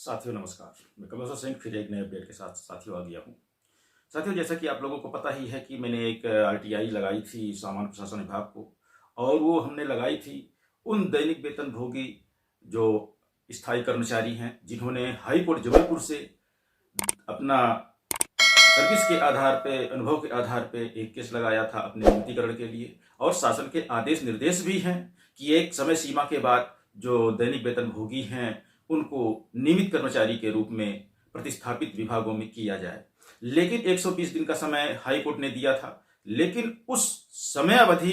साथियों नमस्कार। मैं कमलेश्वर सिंह फिर एक नए अपडेट के साथ साथियों आ गया हूँ। साथियों, जैसा कि आप लोगों को पता ही है कि मैंने एक आरटीआई लगाई थी सामान्य प्रशासन विभाग को, और वो हमने लगाई थी उन दैनिक वेतन भोगी जो स्थायी कर्मचारी हैं जिन्होंने हाई कोर्ट जबलपुर से अपना सर्विस के आधार पे, अनुभव के आधार पे एक केस लगाया था अपने नियमितीकरण के लिए। और शासन के आदेश निर्देश भी हैं कि एक समय सीमा के बाद जो दैनिक वेतन भोगी हैं उनको नियमित कर्मचारी के रूप में प्रतिस्थापित विभागों में किया जाए। लेकिन 120 दिन का समय हाई कोर्ट ने दिया था, लेकिन उस समय अवधि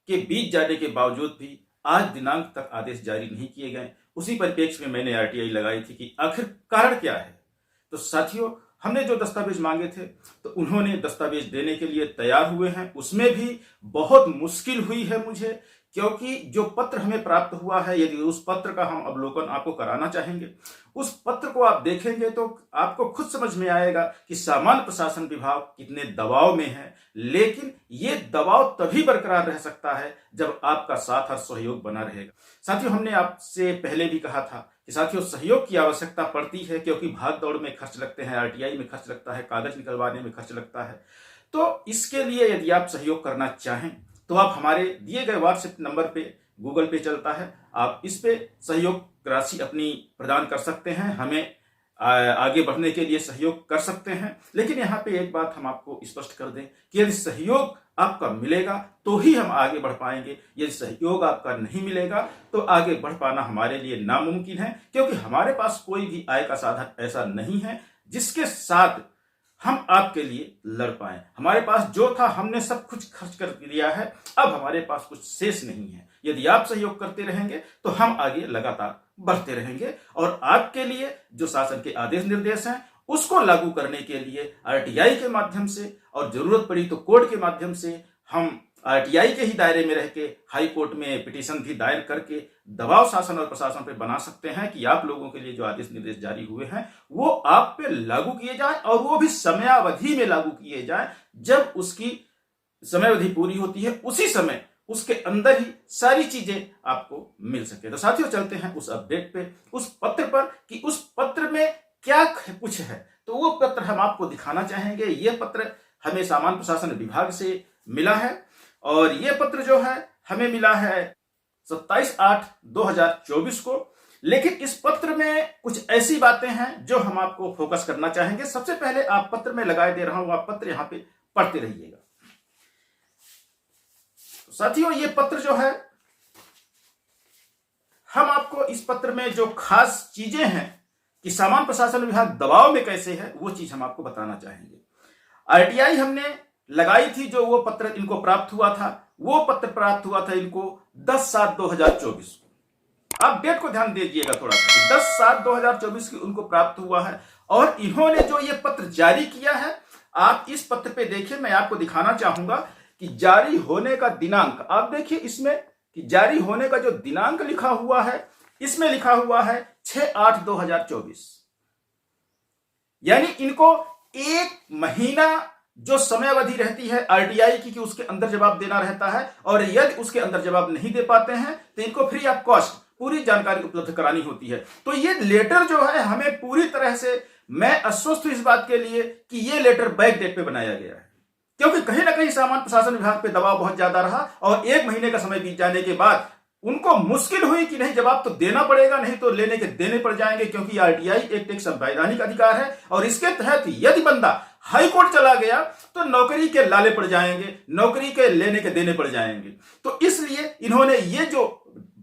के बीत जाने के बावजूद भी आज दिनांक तक आदेश जारी नहीं किए गए। उसी परिप्रेक्ष्य में मैंने आरटीआई लगाई थी कि आखिर कारण क्या है। तो साथियों, हमने जो दस्तावेज मांगे थे तो उन्होंने दस्तावेज देने के लिए तैयार हुए हैं। उसमें भी बहुत मुश्किल हुई है मुझे, क्योंकि जो पत्र हमें प्राप्त हुआ है, यदि उस पत्र का हम अवलोकन आपको कराना चाहेंगे, उस पत्र को आप देखेंगे तो आपको खुद समझ में आएगा कि सामान्य प्रशासन विभाग कितने दबाव में है। लेकिन ये दबाव तभी बरकरार रह सकता है जब आपका साथ और सहयोग बना रहेगा। साथियों, हमने आपसे पहले भी कहा था कि साथियों सहयोग की आवश्यकता पड़ती है, क्योंकि भाग दौड़ में खर्च लगते हैं, आरटीआई में खर्च लगता है, कागज निकलवाने में खर्च लगता है। तो इसके लिए यदि आप सहयोग करना चाहें तो आप हमारे दिए गए व्हाट्सएप नंबर पे, गूगल पे चलता है, आप इस पे सहयोग राशि अपनी प्रदान कर सकते हैं, हमें आगे बढ़ने के लिए सहयोग कर सकते हैं। लेकिन यहाँ पे एक बात हम आपको स्पष्ट कर दें कि यदि सहयोग आपका मिलेगा तो ही हम आगे बढ़ पाएंगे। यदि सहयोग आपका नहीं मिलेगा तो आगे बढ़ पाना हमारे लिए नामुमकिन है, क्योंकि हमारे पास कोई भी आय का साधन ऐसा नहीं है जिसके साथ हम आपके लिए लड़ पाए। हमारे पास जो था हमने सब कुछ खर्च कर दिया है, अब हमारे पास कुछ शेष नहीं है। यदि आप सहयोग करते रहेंगे तो हम आगे लगातार बढ़ते रहेंगे, और आपके लिए जो शासन के आदेश निर्देश हैं उसको लागू करने के लिए आरटीआई के माध्यम से, और जरूरत पड़ी तो कोर्ट के माध्यम से, हम आरटीआई के ही दायरे में रह के हाई कोर्ट में पिटीशन भी दायर करके दबाव शासन और प्रशासन पे बना सकते हैं कि आप लोगों के लिए जो आदेश निर्देश जारी हुए हैं वो आप पे लागू किए जाए, और वो भी समयावधि में लागू किए जाए। जब उसकी समयावधि पूरी होती है उसी समय उसके अंदर ही सारी चीजें आपको मिल सके। तो साथियों, चलते हैं उस अपडेट पे, उस पत्र पर, कि उस पत्र में क्या कुछ है। तो वो पत्र हम आपको दिखाना चाहेंगे। ये पत्र हमें सामान्य प्रशासन विभाग से मिला है, और ये पत्र जो है हमें मिला है 27/8/2024 को। लेकिन इस पत्र में कुछ ऐसी बातें हैं जो हम आपको फोकस करना चाहेंगे। सबसे पहले आप पत्र में लगाए दे रहा हूं, आप पत्र यहां पे पढ़ते रहिएगा। तो साथियों, ये पत्र जो है, हम आपको इस पत्र में जो खास चीजें हैं कि सामान्य प्रशासन विभाग दबाव में कैसे है, वो चीज हम आपको बताना चाहेंगे। आरटीआई हमने लगाई थी, जो वो पत्र इनको प्राप्त हुआ था, वो पत्र प्राप्त हुआ था इनको 10/7/2024 को। आप डेट को ध्यान दीजिएगा थोड़ा सा, 10/7/2024 की उनको प्राप्त हुआ है। और इन्होंने जो ये पत्र जारी किया है, आप इस पत्र पे देखिए, मैं आपको दिखाना चाहूंगा कि जारी होने का दिनांक आप देखिए इसमें, कि जारी होने का जो दिनांक लिखा हुआ है, इसमें लिखा हुआ है 6/8/2024। यानी इनको एक महीना जो समयावधि रहती है आरटीआई की, कि उसके अंदर जवाब देना रहता है, और यदि उसके अंदर जवाब नहीं दे पाते हैं तो इनको फ्री ऑफ कॉस्ट पूरी जानकारी उपलब्ध करानी होती है। तो ये लेटर जो है हमें पूरी तरह से, मैं आश्वस्त हूं इस बात के लिए कि ये लेटर बैक डेट पे बनाया गया है, क्योंकि कहीं ना कहीं सामान्य प्रशासन विभाग पे दबाव बहुत ज्यादा रहा, और एक महीने का समय बीत जाने के बाद उनको मुश्किल हुई कि नहीं, जवाब तो देना पड़ेगा, नहीं तो लेने के देने पड़ जाएंगे, क्योंकि आरटीआई एक संवैधानिक अधिकार है, और इसके तहत यदि बंदा हाई कोर्ट चला गया तो नौकरी के लाले पड़ जाएंगे, नौकरी के लेने के देने पड़ जाएंगे। तो इसलिए इन्होंने ये जो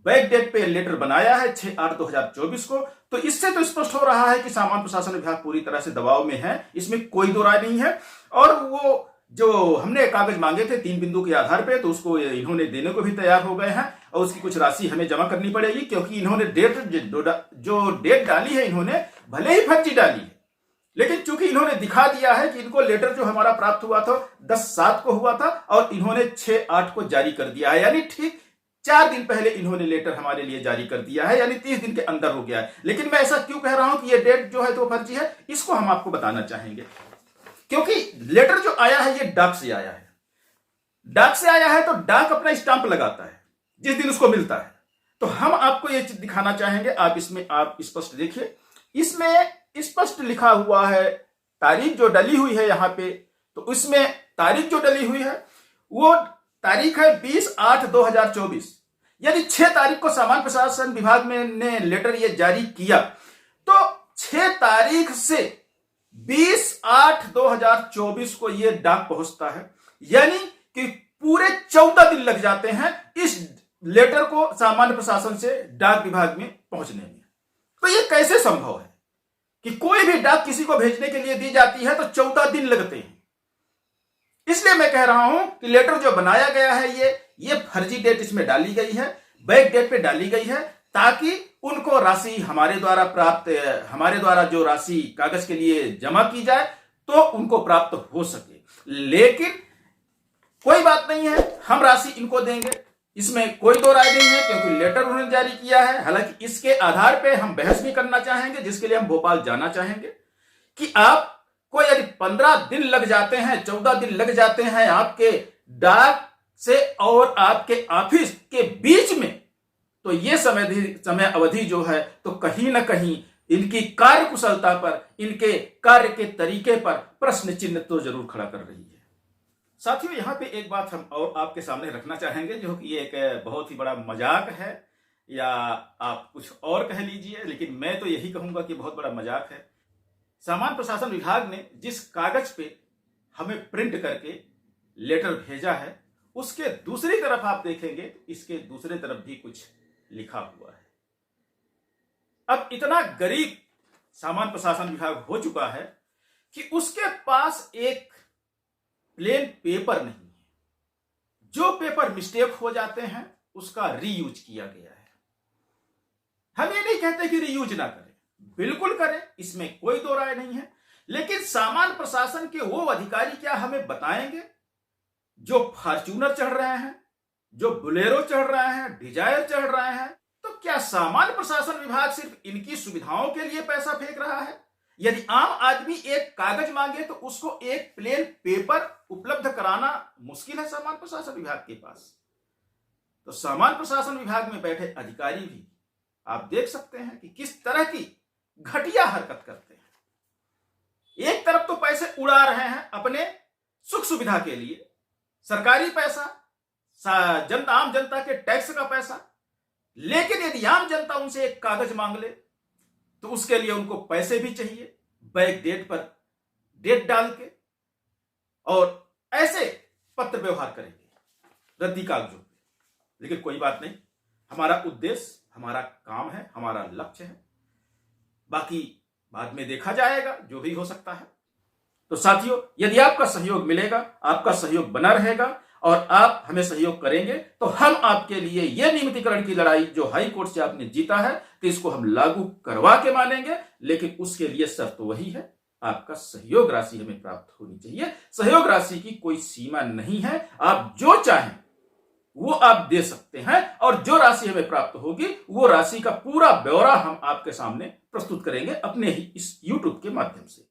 बैक डेट पे लेटर बनाया है 6/8/2024 को, तो इससे तो स्पष्ट हो रहा है कि सामान्य प्रशासन विभाग पूरी तरह से दबाव में है, इसमें कोई दो राय नहीं है। और वो जो हमने कागज मांगे थे 3 बिंदु के आधार पे, तो उसको इन्होंने देने को भी तैयार हो गए हैं, और उसकी कुछ राशि हमें जमा करनी पड़ेगी, क्योंकि इन्होंने जो डेट डाली है, इन्होंने भले ही फर्जी डाली है, लेकिन चूंकि इन्होंने दिखा दिया है कि इनको लेटर जो हमारा प्राप्त हुआ था 10/7 को हुआ था, और इन्होंने 6/8 को जारी कर दिया है, यानी ठीक 4 दिन पहले इन्होंने लेटर हमारे लिए जारी कर दिया है, यानी 30 दिन के अंदर हो गया है। लेकिन मैं ऐसा क्यों कह रहा हूं कि यह डेट जो है तो फर्जी है, इसको हम आपको बताना चाहेंगे। क्योंकि लेटर जो आया है ये डाक से आया है, डाक से आया है, तो डाक अपना स्टांप लगाता है जिस दिन उसको मिलता है। तो हम आपको ये चीज दिखाना चाहेंगे, आप इसमें आप स्पष्ट देखिए, इसमें स्पष्ट लिखा हुआ है, तारीख जो डली हुई है यहाँ पे, तो उसमें तारीख जो डली हुई है वो तारीख है 20/8/2024, यानी 6 तारीख को सामान्य प्रशासन विभाग में ने लेटर ये जारी किया। तो 6 तारीख से 20/8/2024 को ये डाक पहुंचता है, यानी कि पूरे 14 दिन लग जाते हैं इस लेटर को सामान्य प्रशासन से डाक विभाग में पहुंचने में। तो ये कैसे संभव है कि कोई भी डाक किसी को भेजने के लिए दी जाती है तो 14 दिन लगते हैं। इसलिए मैं कह रहा हूं कि लेटर जो बनाया गया है ये फर्जी डेट इसमें डाली गई है, बैक डेट पे डाली गई है, ताकि उनको राशि हमारे द्वारा जो राशि कागज के लिए जमा की जाए तो उनको प्राप्त हो सके। लेकिन कोई बात नहीं है, हम राशि इनको देंगे, इसमें कोई दो राय नहीं है, क्योंकि लेटर उन्होंने जारी किया है। हालांकि इसके आधार पे हम बहस भी करना चाहेंगे, जिसके लिए हम भोपाल जाना चाहेंगे कि आपको यदि 15 दिन लग जाते हैं, 14 दिन लग जाते हैं आपके डाक से और आपके ऑफिस के बीच में, तो ये समय अवधि जो है तो कहीं ना कहीं इनकी कार्य कुशलता पर, इनके कार्य के तरीके पर प्रश्न चिन्ह तो जरूर खड़ा कर रही है। साथियों, यहाँ पे एक बात हम और आपके सामने रखना चाहेंगे, जो कि एक बहुत ही बड़ा मजाक है, या आप कुछ और कह लीजिए, लेकिन मैं तो यही कहूंगा कि बहुत बड़ा मजाक है। सामान्य प्रशासन विभाग ने जिस कागज पे हमें प्रिंट करके लेटर भेजा है, उसके दूसरी तरफ आप देखेंगे तो इसके दूसरे तरफ भी कुछ लिखा हुआ है। अब इतना गरीब सामान्य प्रशासन विभाग हो चुका है कि उसके पास एक प्लेन पेपर नहीं है। जो पेपर मिस्टेक हो जाते हैं उसका रीयूज किया गया है। हम ये नहीं कहते कि रीयूज ना करें, बिल्कुल करें, इसमें कोई दो राय नहीं है। लेकिन सामान्य प्रशासन के वो अधिकारी क्या हमें बताएंगे जो फॉर्च्यूनर चढ़ रहे हैं, जो बोलेरो चढ़ रहे हैं, डिजायर चढ़ रहे हैं, तो क्या सामान्य प्रशासन विभाग सिर्फ इनकी सुविधाओं के लिए पैसा फेंक रहा है? यदि आम आदमी एक कागज मांगे तो उसको एक प्लेन पेपर उपलब्ध कराना मुश्किल है सामान्य प्रशासन विभाग के पास। तो सामान्य प्रशासन विभाग में बैठे अधिकारी भी आप देख सकते हैं कि किस तरह की घटिया हरकत करते हैं। एक तरफ तो पैसे उड़ा रहे हैं अपने सुख सुविधा के लिए, सरकारी पैसा, आम जनता के टैक्स का पैसा, लेकिन यदि आम जनता उनसे एक कागज मांग ले तो उसके लिए उनको पैसे भी चाहिए, बैक डेट पर डेट डाल के, और ऐसे पत्र व्यवहार करेंगे रद्दी कागजों पे। लेकिन कोई बात नहीं, हमारा उद्देश्य, हमारा काम है, हमारा लक्ष्य है, बाकी बाद में देखा जाएगा, जो भी हो सकता है। तो साथियों, यदि आपका सहयोग मिलेगा, आपका सहयोग बना रहेगा और आप हमें सहयोग करेंगे, तो हम आपके लिए यह नियमितीकरण की लड़ाई जो हाई कोर्ट से आपने जीता है, तो इसको हम लागू करवा के मानेंगे। लेकिन उसके लिए शर्त वही है, आपका सहयोग राशि हमें प्राप्त होनी चाहिए। सहयोग राशि की कोई सीमा नहीं है, आप जो चाहें वो आप दे सकते हैं, और जो राशि हमें प्राप्त होगी वो राशि का पूरा ब्यौरा हम आपके सामने प्रस्तुत करेंगे अपने ही इस YouTube के माध्यम से।